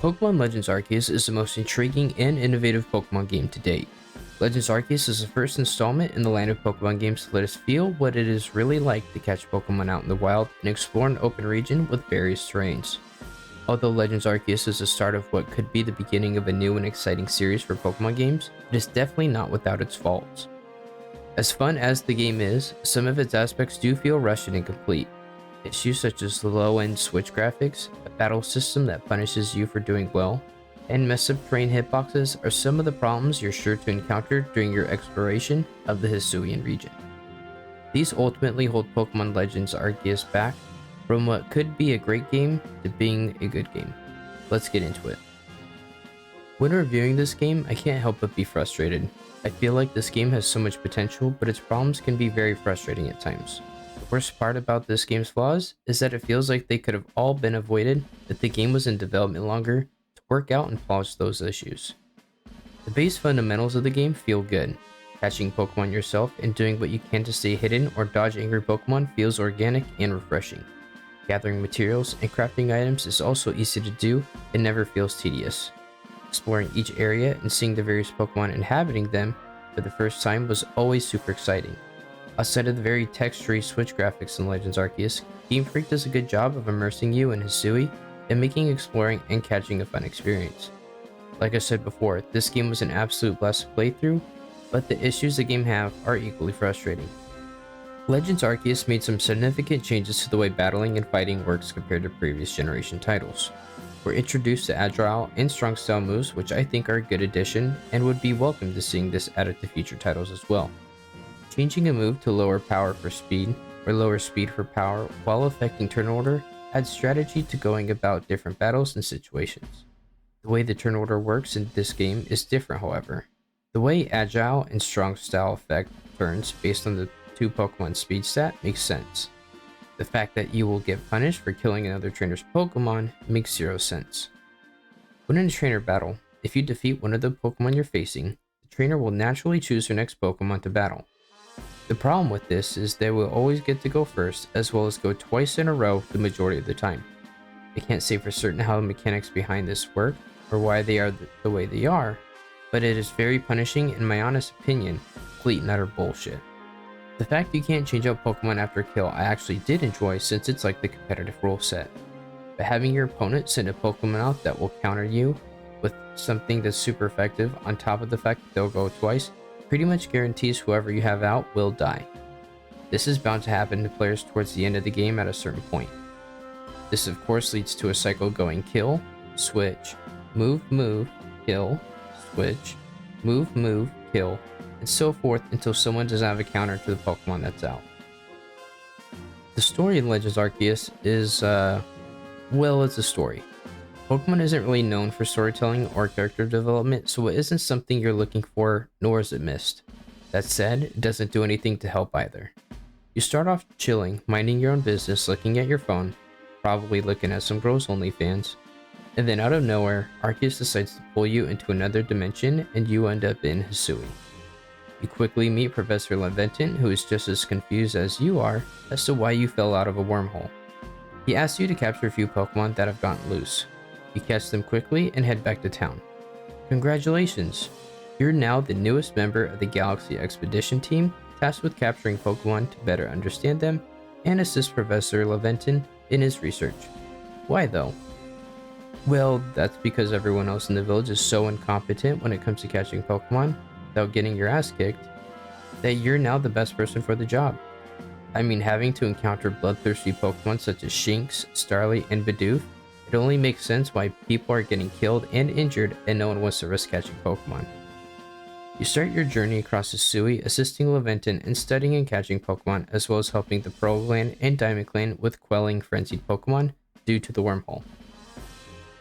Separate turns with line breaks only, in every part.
Pokemon Legends Arceus is the most intriguing and innovative Pokemon game to date. Legends Arceus is the first installment in the line of Pokemon games to let us feel what it is really like to catch Pokemon out in the wild and explore an open region with various terrains. Although Legends Arceus is the start of what could be the beginning of a new and exciting series for Pokemon games, it is definitely not without its faults. As fun as the game is, some of its aspects do feel rushed and incomplete. Issues such as the low-end Switch graphics, a battle system that punishes you for doing well, and messed up terrain hitboxes are some of the problems you're sure to encounter during your exploration of the Hisuian region. These ultimately hold Pokemon Legends Arceus back from what could be a great game to being a good game. Let's get into it. When reviewing this game, I can't help but be frustrated. I feel like this game has so much potential, but its problems can be very frustrating at times. The worst part about this game's flaws is that it feels like they could have all been avoided if the game was in development longer to work out and polish those issues. The base fundamentals of the game feel good. Catching Pokemon yourself and doing what you can to stay hidden or dodge angry Pokemon feels organic and refreshing. Gathering materials and crafting items is also easy to do and never feels tedious. Exploring each area and seeing the various Pokemon inhabiting them for the first time was always super exciting. Outside of the very textury Switch graphics in Legends Arceus, Game Freak does a good job of immersing you in Hisui and making exploring and catching a fun experience. Like I said before, this game was an absolute blast to play through, but the issues the game have are equally frustrating. Legends Arceus made some significant changes to the way battling and fighting works compared to previous generation titles. We're introduced to agile and strong style moves, which I think are a good addition and would be welcome to seeing this added to future titles as well. Changing a move to lower power for speed or lower speed for power while affecting turn order adds strategy to going about different battles and situations. The way the turn order works in this game is different, however. The way agile and strong style affect turns based on the two Pokemon speed stat makes sense. The fact that you will get punished for killing another trainer's Pokemon makes zero sense. When in a trainer battle, if you defeat one of the Pokemon you're facing, the trainer will naturally choose your next Pokemon to battle. The problem with this is they will always get to go first, as well as go twice in a row the majority of the time. I can't say for certain how the mechanics behind this work, or why they are the way they are, but it is very punishing in my honest opinion, complete and utter bullshit. The fact you can't change out Pokemon after a kill I actually did enjoy since it's like the competitive rule set. But having your opponent send a Pokemon out that will counter you with something that's super effective on top of the fact that they'll go twice pretty much guarantees whoever you have out will die. This is bound to happen to players towards the end of the game at a certain point. This of course leads to a cycle going kill, switch, move, kill, switch, move, kill, and so forth until someone doesn't have a counter to the Pokemon that's out. The story in Legends Arceus is, well, it's a story. Pokemon isn't really known for storytelling or character development, so it isn't something you're looking for, nor is it missed. That said, it doesn't do anything to help either. You start off chilling, minding your own business, looking at your phone, probably looking at some girls' OnlyFans, and then out of nowhere, Arceus decides to pull you into another dimension and you end up in Hisui. You quickly meet Professor Laventon, who is just as confused as you are as to why you fell out of a wormhole. He asks you to capture a few Pokemon that have gotten loose. You catch them quickly and head back to town. Congratulations! You're now the newest member of the Galaxy Expedition team, tasked with capturing Pokemon to better understand them and assist Professor Laventon in his research. Why though? Well, that's because everyone else in the village is so incompetent when it comes to catching Pokemon without getting your ass kicked, that you're now the best person for the job. I mean, having to encounter bloodthirsty Pokemon such as Shinx, Starly, and Bidoof, it only makes sense why people are getting killed and injured and no one wants to risk catching Pokemon. You start your journey across Hisui, assisting Laventon in studying and catching Pokemon, as well as helping the Pearl Clan and Diamond Clan with quelling frenzied Pokemon due to the wormhole.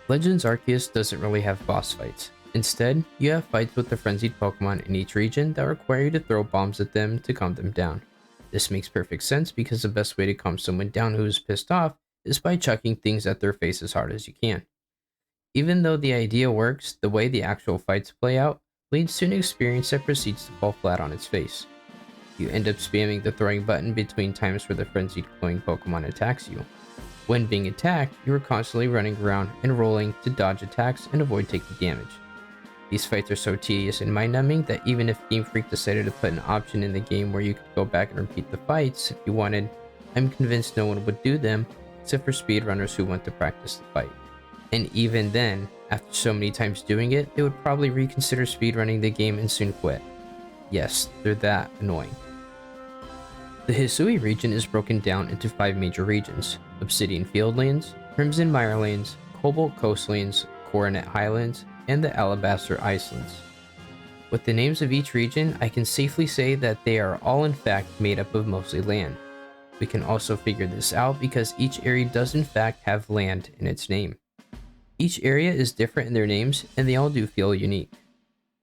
Legends Arceus doesn't really have boss fights. Instead, you have fights with the frenzied Pokemon in each region that require you to throw bombs at them to calm them down. This makes perfect sense because the best way to calm someone down who is pissed off is by chucking things at their face as hard as you can. Even though the idea works, the way the actual fights play out leads to an experience that proceeds to fall flat on its face. You end up spamming the throwing button between times where the frenzied glowing Pokemon attacks you. When being attacked, you are constantly running around and rolling to dodge attacks and avoid taking damage. These fights are so tedious and mind-numbing that even if Game Freak decided to put an option in the game where you could go back and repeat the fights if you wanted, I'm convinced no one would do them except for speedrunners who want to practice the fight. And even then, after so many times doing it, they would probably reconsider speedrunning the game and soon quit. Yes, they're that annoying. The Hisui region is broken down into 5 major regions: Obsidian Fieldlands, Crimson Mirelands, Cobalt Coastlands, Coronet Highlands, and the Alabaster Icelands. With the names of each region, I can safely say that they are all in fact made up of mostly land. We can also figure this out because each area does in fact have land in its name. Each area is different in their names, and they all do feel unique.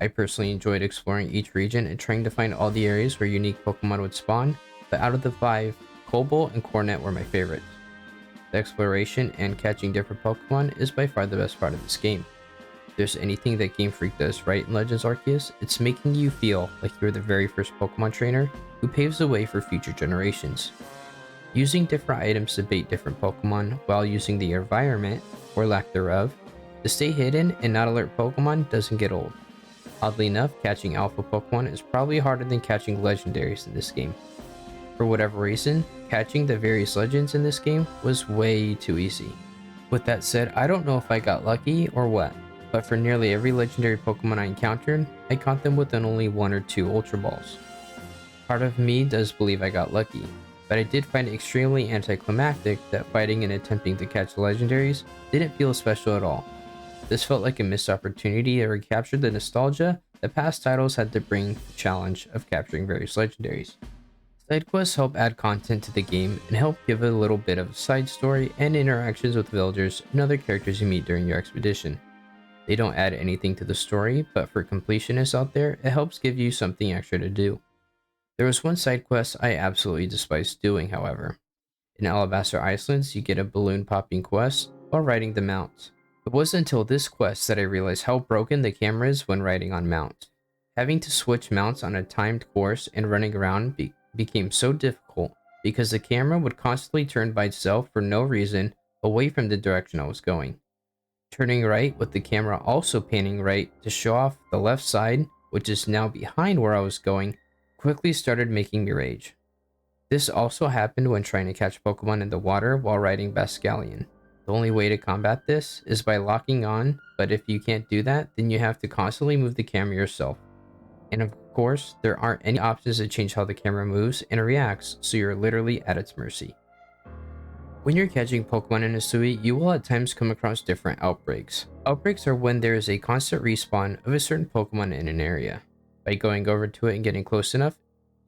I personally enjoyed exploring each region and trying to find all the areas where unique Pokemon would spawn, but out of the 5, Cobalt and Coronet were my favorites. The exploration and catching different Pokemon is by far the best part of this game. If there's anything that Game Freak does right in Legends Arceus, it's making you feel like you're the very first Pokemon trainer who paves the way for future generations. Using different items to bait different Pokemon while using the environment, or lack thereof, to stay hidden and not alert Pokemon doesn't get old. Oddly enough, catching Alpha Pokemon is probably harder than catching Legendaries in this game. For whatever reason, catching the various Legends in this game was way too easy. With that said, I don't know if I got lucky or what, but for nearly every Legendary Pokemon I encountered, I caught them within only 1 or 2 Ultra Balls. Part of me does believe I got lucky, but I did find it extremely anticlimactic that fighting and attempting to catch Legendaries didn't feel special at all. This felt like a missed opportunity to recapture the nostalgia that past titles had to bring the challenge of capturing various Legendaries. Side quests help add content to the game and help give it a little bit of a side story and interactions with villagers and other characters you meet during your expedition. They don't add anything to the story, but for completionists out there, it helps give you something extra to do. There was one side quest I absolutely despised doing, however. In Alabaster Icelands, you get a balloon popping quest while riding the mount. It wasn't until this quest that I realized how broken the camera is when riding on mount. Having to switch mounts on a timed course and running around became so difficult because the camera would constantly turn by itself for no reason away from the direction I was going. Turning right with the camera also panning right to show off the left side, which is now behind where I was going, quickly started making me rage. This also happened when trying to catch Pokemon in the water while riding Bascalion. The only way to combat this is by locking on, but if you can't do that, then you have to constantly move the camera yourself. And of course, there aren't any options to change how the camera moves and reacts, so you're literally at its mercy. When you're catching Pokemon in Hisui, you will at times come across different outbreaks. Outbreaks are when there is a constant respawn of a certain Pokemon in an area. By going over to it and getting close enough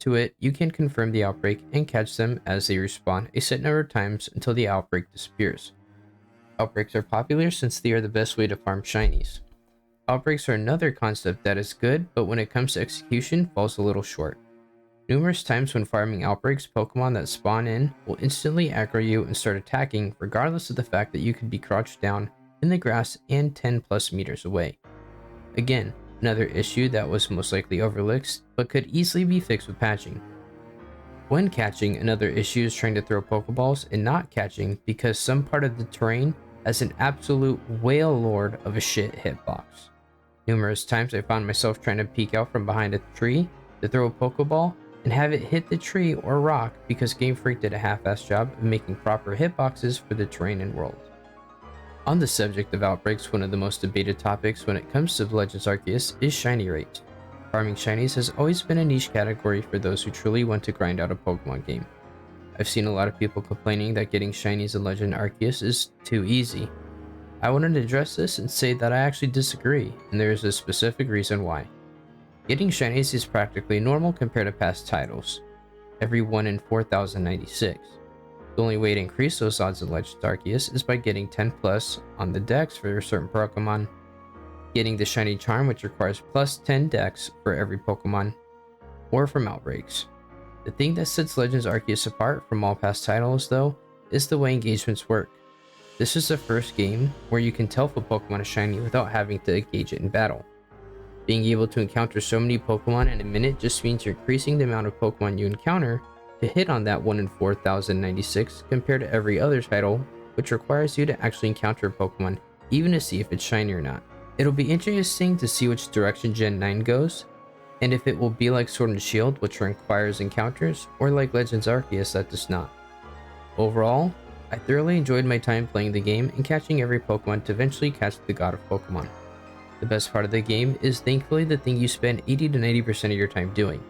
to it, you can confirm the outbreak and catch them as they respawn a set number of times until the outbreak disappears. Outbreaks are popular since they are the best way to farm shinies. Outbreaks are another concept that is good, but when it comes to execution, falls a little short. Numerous times when farming outbreaks, Pokemon that spawn in will instantly aggro you and start attacking regardless of the fact that you could be crouched down in the grass and 10 plus meters away. Again, another issue that was most likely overlooked, but could easily be fixed with patching. When catching, another issue is trying to throw Pokeballs and not catching because some part of the terrain has an absolute whale lord of a shit hitbox. Numerous times I found myself trying to peek out from behind a tree to throw a Pokeball and have it hit the tree or rock because Game Freak did a half-assed job of making proper hitboxes for the terrain and world. On the subject of outbreaks, one of the most debated topics when it comes to Legends Arceus is shiny rate. Farming shinies has always been a niche category for those who truly want to grind out a Pokemon game. I've seen a lot of people complaining that getting shinies in Legends Arceus is too easy. I wanted to address this and say that I actually disagree, and there is a specific reason why. Getting shinies is practically normal compared to past titles, every 1 in 4,096. The only way to increase those odds in Legends Arceus is by getting 10 plus on the dex for a certain Pokemon, getting the shiny charm which requires plus 10 dex for every Pokemon, or from outbreaks. The thing that sets Legends Arceus apart from all past titles though, is the way engagements work. This is the first game where you can tell if a Pokemon is shiny without having to engage it in battle. Being able to encounter so many Pokemon in a minute just means you're increasing the amount of Pokemon you encounter to hit on that 1 in 4,096 compared to every other title which requires you to actually encounter a Pokemon, even to see if it's shiny or not. It'll be interesting to see which direction Gen 9 goes, and if it will be like Sword and Shield, which requires encounters, or like Legends Arceus that does not. Overall, I thoroughly enjoyed my time playing the game and catching every Pokemon to eventually catch the God of Pokemon. The best part of the game is thankfully the thing you spend 80 to 90% of your time doing.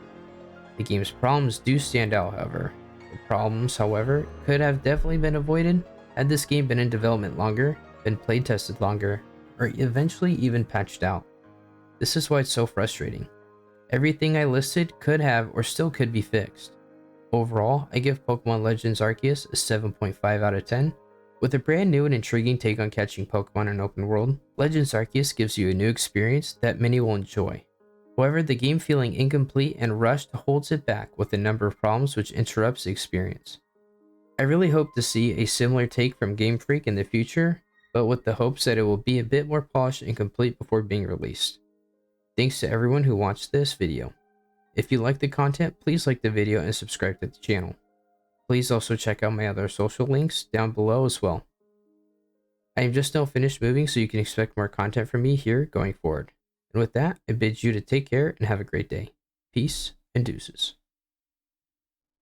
The game's problems do stand out, however. The problems, however, could have definitely been avoided had this game been in development longer, been played tested longer, or eventually even patched out. This is why it's so frustrating. Everything I listed could have or still could be fixed. Overall, I give Pokemon Legends Arceus a 7.5 out of 10. With a brand new and intriguing take on catching Pokemon in open world, Legends Arceus gives you a new experience that many will enjoy. However, the game feeling incomplete and rushed holds it back with a number of problems which interrupts the experience. I really hope to see a similar take from Game Freak in the future, but with the hopes that it will be a bit more polished and complete before being released. Thanks to everyone who watched this video. If you like the content, please like the video and subscribe to the channel. Please also check out my other social links down below as well. I am just now finished moving, so you can expect more content from me here going forward. And with that, I bid you to take care and have a great day. Peace and deuces.